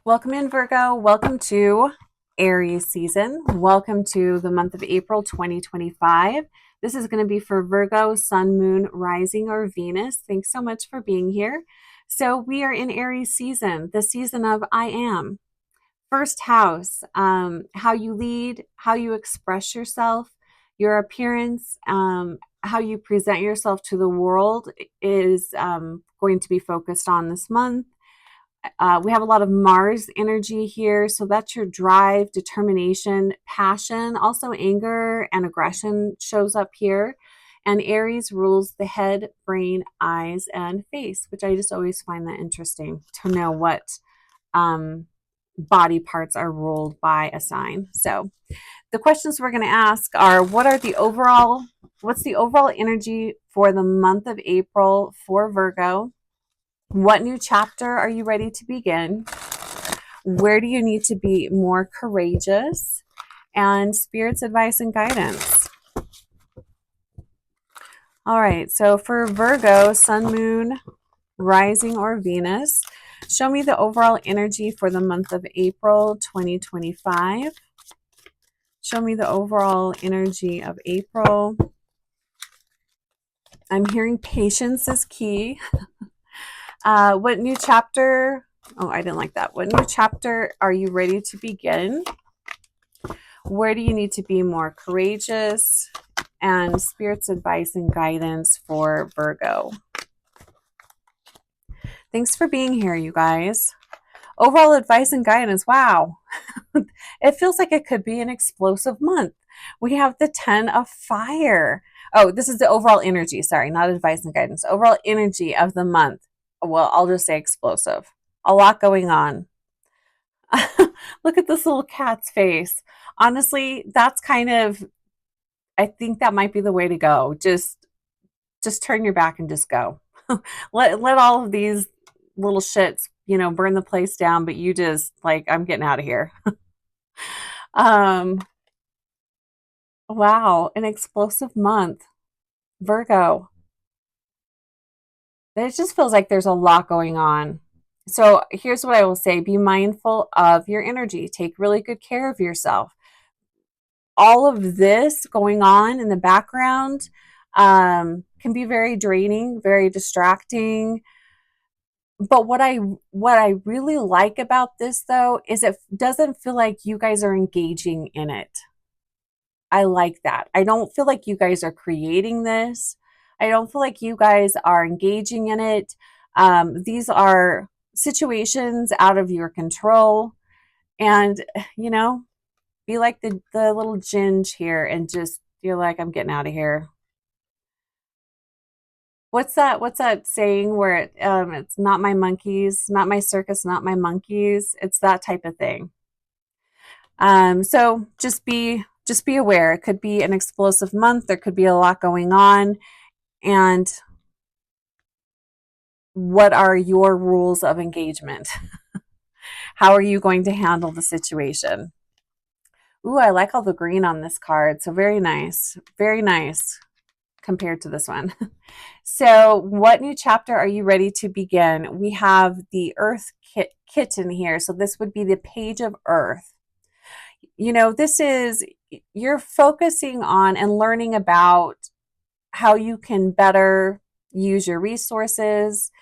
Welcome in, Virgo. Welcome to Aries season. Welcome to the month of April 2025. This is going to be for Virgo, Sun, Moon, Rising, or Venus. Thanks so much for being here. So, we are in Aries season, the season of I am. First house, how you lead, how you express yourself, your appearance, how you present yourself to the world is going to be focused on this month. We have a lot of Mars energy here. So that's your drive, determination, passion. Also, anger and aggression shows up here. And Aries rules the head, brain, eyes, and face, which I just always find that interesting to know what body parts are ruled by a sign. So the questions we're going to ask are what's the overall energy for the month of April for Virgo? What new chapter are you ready to begin? Where do you need to be more courageous? And Spirit's advice and guidance. All right, so for Virgo, Sun, Moon, Rising, or Venus, show me the overall energy for the month of April 2025. Show me the overall energy of April. I'm hearing patience is key. What new chapter? Oh, I didn't like that. What new chapter are you ready to begin? Where do you need to be more courageous? And Spirit's advice and guidance for Virgo. Thanks for being here, you guys. Overall advice and guidance. Wow. It feels like it could be an explosive month. We have the 10 of fire. Oh, this is the overall energy. Sorry, not advice and guidance. Overall energy of the month. Well, I'll just say explosive. A lot going on. Look at this little cat's face. Honestly, that's kind of, I think that might be the way to go. Just turn your back and just go. let all of these little shits, burn the place down, but you just like, I'm getting out of here. um wow, an explosive month. Virgo. It just feels like there's a lot going on. So here's what I will say. Be mindful of your energy. Take really good care of yourself. All of this going on in the background can be very draining, very distracting. But what I really like about this though is it doesn't feel like you guys are engaging in it. I like that. I don't feel like you guys are creating this. I don't feel like you guys are engaging in it. These are situations out of your control. And, be like the little ginge here and just feel like I'm getting out of here. What's that saying where it's not my monkeys, not my circus, not my monkeys. It's that type of thing. So just be aware. It could be an explosive month. There could be a lot going on. And what are your rules of engagement? How are you going to handle the situation? Ooh, I like all the green on this card. So very nice. Very nice compared to this one. So what new chapter are you ready to begin? We have the Earth Kitten here. So this would be the Page of Earth. This is, you're focusing on and learning about how you can better use your resources.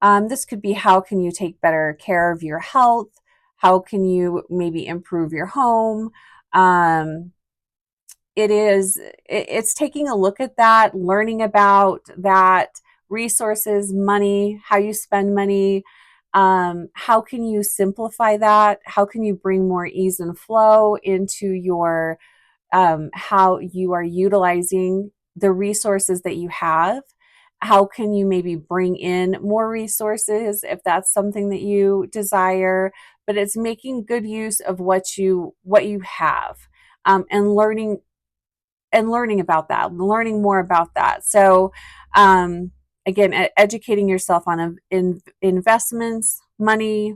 This could be how can you take better care of your health? How can you maybe improve your home? It's taking a look at that, learning about that, resources, money, how you spend money. How can you simplify that? How can you bring more ease and flow into your how you are utilizing the resources that you have? How can you maybe bring in more resources if that's something that you desire? But it's making good use of what you have, and learning about that, learning more about that. So, again, educating yourself on investments, money.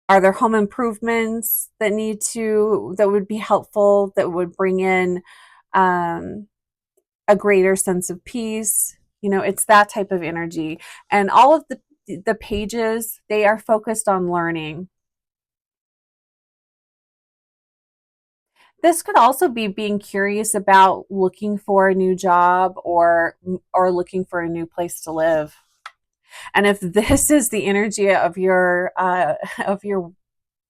Are there home improvements that would be helpful, that would bring in a greater sense of peace? It's that type of energy. And all of the pages, they are focused on learning. This could also be being curious about looking for a new job or looking for a new place to live. And if this is the energy of your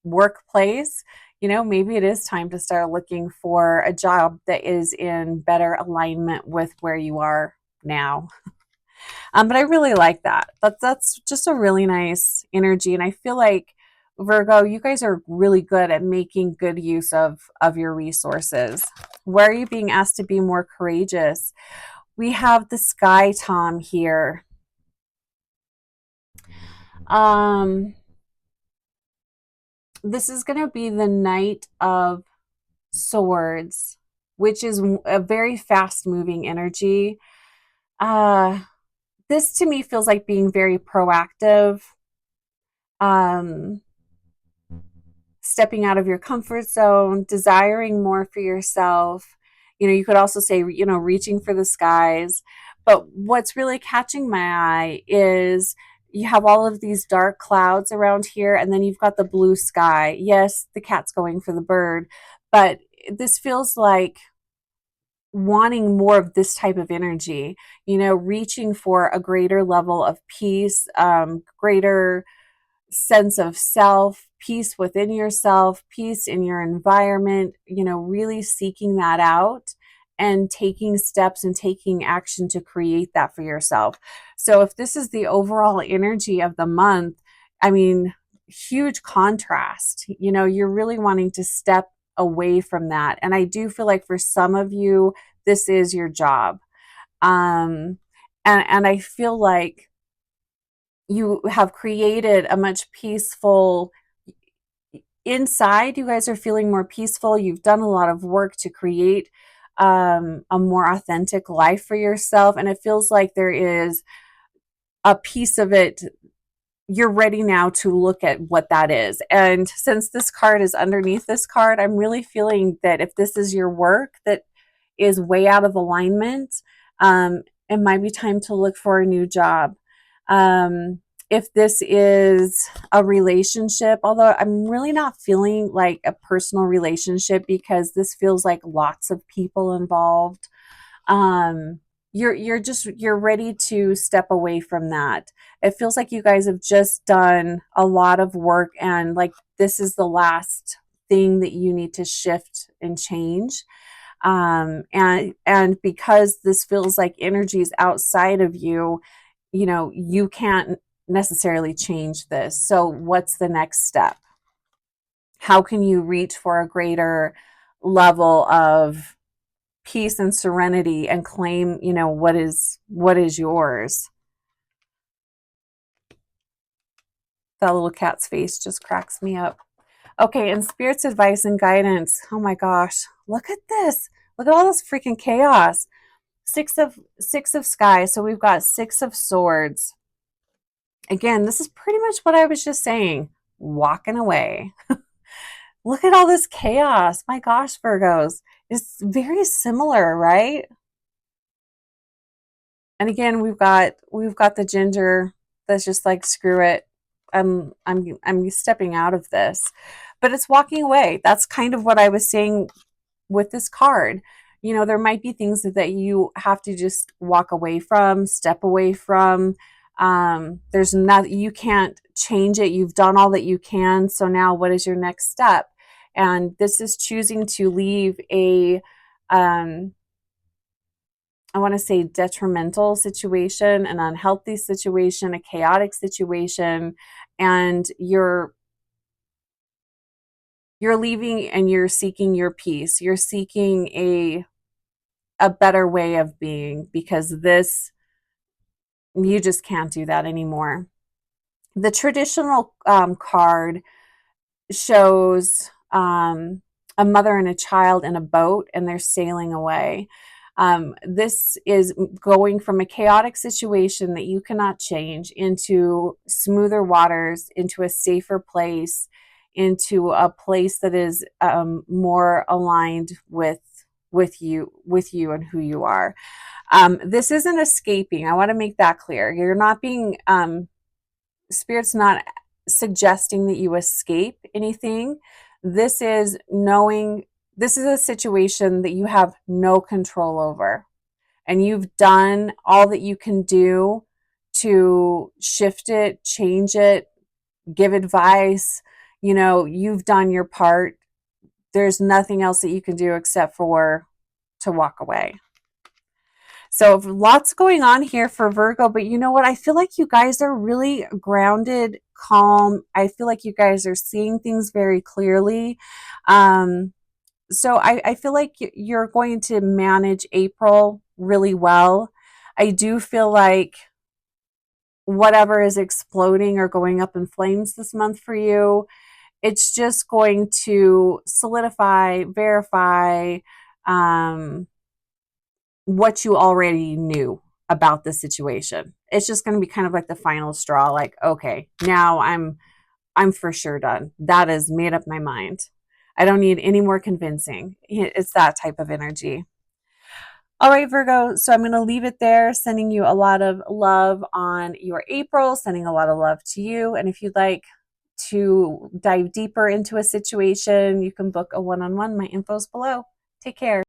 workplace, maybe it is time to start looking for a job that is in better alignment with where you are now. But I really like that. That's just a really nice energy, and I feel like Virgo, you guys are really good at making good use of your resources. Where are you being asked to be more courageous? We have the Sky Tom here. Um, this is going to be the Knight of Swords, which is a very fast moving energy. Uh, this to me feels like being very proactive, um, stepping out of your comfort zone, desiring more for yourself. You could also say, reaching for the skies. But what's really catching my eye is you have all of these dark clouds around here, and then you've got the blue sky. Yes, the cat's going for the bird, but this feels like wanting more of this type of energy, reaching for a greater level of peace, greater sense of self, peace within yourself, peace in your environment, really seeking that out and taking steps and taking action to create that for yourself. So if this is the overall energy of the month, I mean, huge contrast. You're really wanting to step away from that. And I do feel like for some of you, this is your job. And I feel like you have created a much peaceful inside. You guys are feeling more peaceful. You've done a lot of work to create a more authentic life for yourself. And it feels like there is a piece of it. You're ready now to look at what that is. And since this card is underneath this card, I'm really feeling that if this is your work that is way out of alignment, it might be time to look for a new job. If this is a relationship, although I'm really not feeling like a personal relationship because this feels like lots of people involved. You're ready to step away from that. It feels like you guys have just done a lot of work, and like this is the last thing that you need to shift and change. And because this feels like energy is outside of you, you can't necessarily change this. So what's the next step? How can you reach for a greater level of peace and serenity and claim, what is yours? That little cat's face just cracks me up. Okay, and spirit's advice and guidance. Oh my gosh, look at this. Look at all this freaking chaos. Six of sky. So we've got 6 of swords. Again, this is pretty much what I was just saying. Walking away. Look at all this chaos. My gosh, Virgos. It's very similar, right? And again, we've got the ginger that's just like, screw it. I'm stepping out of this. But it's walking away. That's kind of what I was saying with this card. There might be things that you have to just walk away from, step away from. There's not, you can't change it. You've done all that you can. So now what is your next step? And this is choosing to leave a, I want to say, detrimental situation, an unhealthy situation, a chaotic situation, and you're leaving and you're seeking your peace. You're seeking a better way of being, because this, you just can't do that anymore. The traditional card shows a mother and a child in a boat, and they're sailing away. This is going from a chaotic situation that you cannot change into smoother waters, into a safer place, into a place that is more aligned with you and who you are. This isn't escaping. I want to make that clear. You're not being Spirit's not suggesting that you escape anything. This is knowing this is a situation that you have no control over. And you've done all that you can do to shift it, change it, give advice. You know, you've done your part. There's nothing else that you can do except for to walk away. So lots going on here for Virgo, but you know what? I feel like you guys are really grounded, calm. I feel like you guys are seeing things very clearly. So I feel like you're going to manage April really well. I do feel like whatever is exploding or going up in flames this month for you, it's just going to solidify, verify, um, what you already knew about the situation. It's just going to be kind of like the final straw, like, okay, now I'm for sure done. That has made up my mind. I don't need any more convincing. It's that type of energy. All right, Virgo. So I'm going to leave it there, sending you a lot of love on your April, sending a lot of love to you. And if you'd like to dive deeper into a situation, you can book a one-on-one. My info's below. Take care.